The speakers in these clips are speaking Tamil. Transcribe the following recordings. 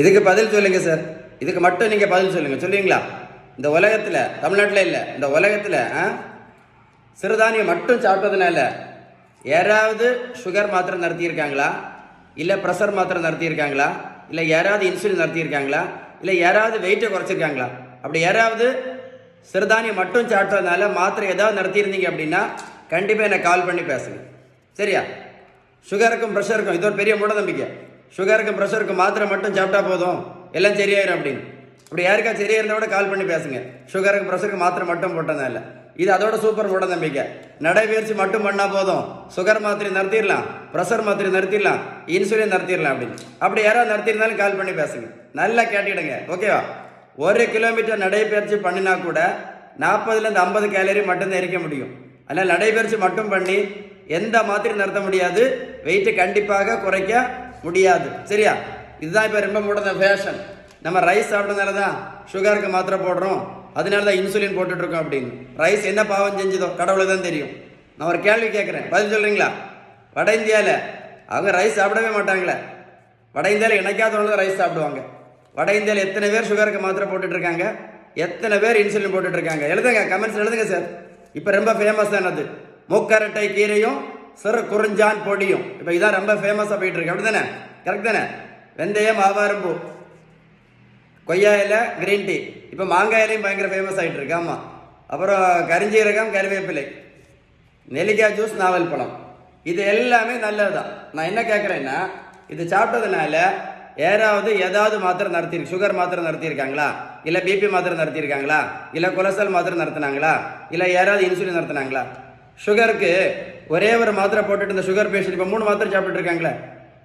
இதுக்கு பதில் சொல்லுங்க சார். இதுக்கு மட்டும் நீங்கள் பதில் சொல்லுங்கள். சொல்லுவீங்களா? இந்த உலகத்தில், தமிழ்நாட்டில் இல்லை, இந்த உலகத்தில் சிறுதானியம் மட்டும் சாப்பிட்டதுனால யாராவது சுகர் மாத்திரை நடத்தியிருக்காங்களா? இல்லை ப்ரெஷர் மாத்திரை நடத்தியிருக்காங்களா? இல்லை யாராவது இன்சுலின் நடத்தியிருக்காங்களா? இல்லை யாராவது வெயிட்டை குறைச்சிருக்காங்களா? அப்படி யாராவது சிறுதானியம் மட்டும் சாப்பிட்டதுனால மாத்திரை ஏதாவது நடத்தியிருந்தீங்க அப்படின்னா கண்டிப்பாக என்னை கால் பண்ணி பேசுங்க. சரியா? சுகருக்கும் ப்ரெஷருக்கும் இது ஒரு பெரிய மூட நம்பிக்கை. சுகருக்கும் ப்ரெஷருக்கும் மாத்திரை மட்டும் சாப்பிட்டா போதும், எல்லாம் சரியாயிரும் அப்படின்னு. அப்படி யாருக்கா சரியா இருந்தால் கூட கால் பண்ணி பேசுங்க. சுகருக்கு ப்ரெஷருக்கு மாத்திரை மட்டும் போட்டதுனால இது அதோட சூப்பர் மூட நம்பிக்கை. நடைபயிற்சி மட்டும் பண்ணால் போதும், சுகர் மாத்திரை நிறுத்திடலாம், ப்ரெஷர் மாத்திரை நிறுத்திடலாம், இன்சுலின் நிறுத்திடலாம் அப்படின்னு. அப்படி யாராவது நடத்திருந்தாலும் கால் பண்ணி பேசுங்க. நல்லா கேட்டுடுங்க. ஓகேவா? 1 கிலோமீட்டர் நடைபயிற்சி பண்ணினா கூட 40லேருந்து 50 கேலரி மட்டும்தான் எரிக்க முடியும். அதனால் நடைபயிற்சி மட்டும் பண்ணி எந்த மாத்திரையும் நிறுத்த முடியாது, வெயிட்டு கண்டிப்பாக குறைக்க முடியாது. சரியா? இதுதான் இப்போ ரொம்ப மூட ஃபேஷன். நம்ம ரைஸ் சாப்பிட்டதுனால தான் சுகருக்கு மாத்திரை போடுறோம், அதனால தான் இன்சுலின் போட்டுட்ருக்கோம் அப்படின்னு. ரைஸ் என்ன பாவம் செஞ்சதோ கடவுளுக்கு தான் தெரியும். நான் ஒரு கேள்வி கேட்குறேன், பதில் சொல்கிறீங்களா? வட இந்தியாவில் அவங்க ரைஸ் சாப்பிடவே மாட்டாங்களே. வட இந்தியாவில் என்னைக்காவது ரைஸ் சாப்பிடுவாங்க. வட இந்தியாவில் எத்தனை பேர் சுகருக்கு மாத்திரை போட்டுட்ருக்காங்க, எத்தனை பேர் இன்சுலின் போட்டுட்ருக்காங்க? எழுதுங்க, கமெண்ட்ஸ் எழுதுங்க சார். இப்போ ரொம்ப ஃபேமஸ் தானது மூக்கரட்டை கீரையும் சிறு குறிஞ்சான் பொடியும். இப்போ இதான் ரொம்ப ஃபேமஸாக போயிட்டு இருக்கு. அப்படி தானே? கரெக்ட் தானே? வெந்தயம், ஆவாரம்பூ, கொய்யா இலை, கிரீன் டீ, இப்போ மாங்காய் இலையும் பயங்கர ஃபேமஸ் ஆகிட்டு இருக்கு. ஆமாம். அப்புறம் கரிஞ்சீரகம், கருவேப்பிலை, நெல்லிக்காய் ஜூஸ், நாவல் பழம், இது எல்லாமே நல்லது தான். நான் என்ன கேட்குறேன்னா, இது சாப்பிட்டதுனால யாராவது ஏதாவது மாத்திரை நடத்திருக்கு, சுகர் மாத்திரை நடத்தியிருக்காங்களா? இல்லை பிபி மாத்திரை நடத்தியிருக்காங்களா? இல்லை கொலஸ்ட்ரால் மாத்திரை நடத்தினாங்களா? இல்லை யாராவது இன்சுலின் நடத்தினாங்களா? சுகருக்கு ஒரே ஒரு மாத்திரை போட்டுட்டு இருந்த சுகர் பேஷண்ட் இப்போ 3 மாத்திரை சாப்பிட்டு இருக்காங்களே.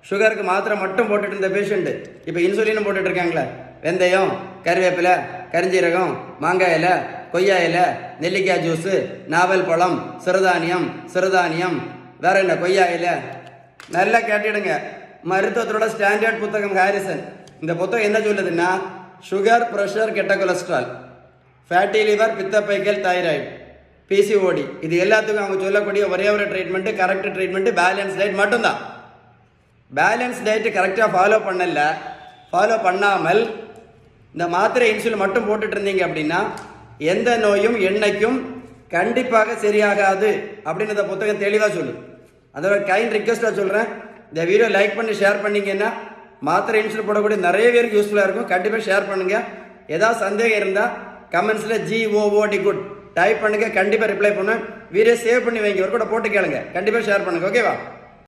சுகருக்கு மாத்திரை மட்டும் போட்டுட்டு இருந்த பேஷண்ட் இப்போ இன்சுலினும் போட்டுட்டு இருக்காங்களே. வெந்தயம், கருவேப்பிலை, கரிஞ்சீரகம், மாங்காய் இலை, கொய்யா இலை, நெல்லிக்காய் ஜூஸு, நாவல் பழம், சிறுதானியம், வேற என்ன, கொய்யா இலை. நல்லா கேட்டுடுங்க. மருத்துவத்தோட ஸ்டாண்டர்ட் புத்தகம் ஹாரிசன். இந்த புத்தகம் என்ன சொல்லுதுன்னா, சுகர், ப்ரெஷர், கெட்ட கொலஸ்ட்ரால், ஃபேட்டி லிவர், பித்தப்பைக்கல், தைராய்டு, பிசிஓடி, இது எல்லாத்துக்கும் அவங்க சொல்லக்கூடிய ஒரே ஒரு treatment, correct treatment balance diet மட்டும்தான். பேலன்ஸ் டயட்டு கரெக்டாக ஃபாலோ பண்ணாமல் இந்த மாத்திரை இன்சுலின் மட்டும் போட்டுட்டு இருந்தீங்க அப்படின்னா எந்த நோயும் என்னைக்கும் கண்டிப்பாக சரியாகாது அப்படின்னு இந்த புத்தகம் தெளிவாக சொல்லு. அதோட கைண்ட் ரிக்வெஸ்ட்டாக சொல்கிறேன், இந்த வீடியோ லைக் பண்ணி ஷேர் பண்ணிங்கன்னா மாத்திரை இன்சுலின் போடக்கூடிய நிறைய பேருக்கு யூஸ்ஃபுல்லாக இருக்கும். கண்டிப்பாக ஷேர் பண்ணுங்கள். ஏதாவது சந்தேகம் இருந்தால் கமெண்ட்ஸில் GOOD குட் டைப் பண்ணுங்கள். கண்டிப்பாக ரிப்ளை பண்ணுவேன். வீடியோ சேவ் பண்ணி வைங்க, ஒரு கூட போட்டு கேளுங்க. கண்டிப்பாக ஷேர் பண்ணுங்கள். ஓகேவா?